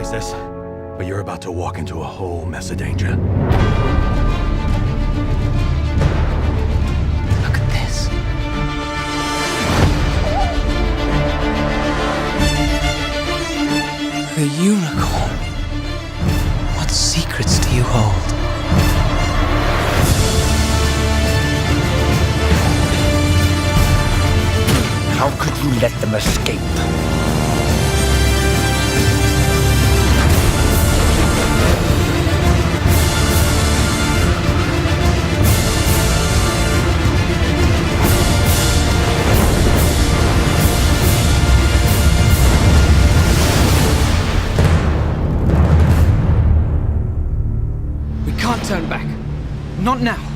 realize this, but you're about to walk into a whole mess of danger. Look at this. The unicorn. What secrets do you hold? How could you let them escape? We can't turn back. Not now.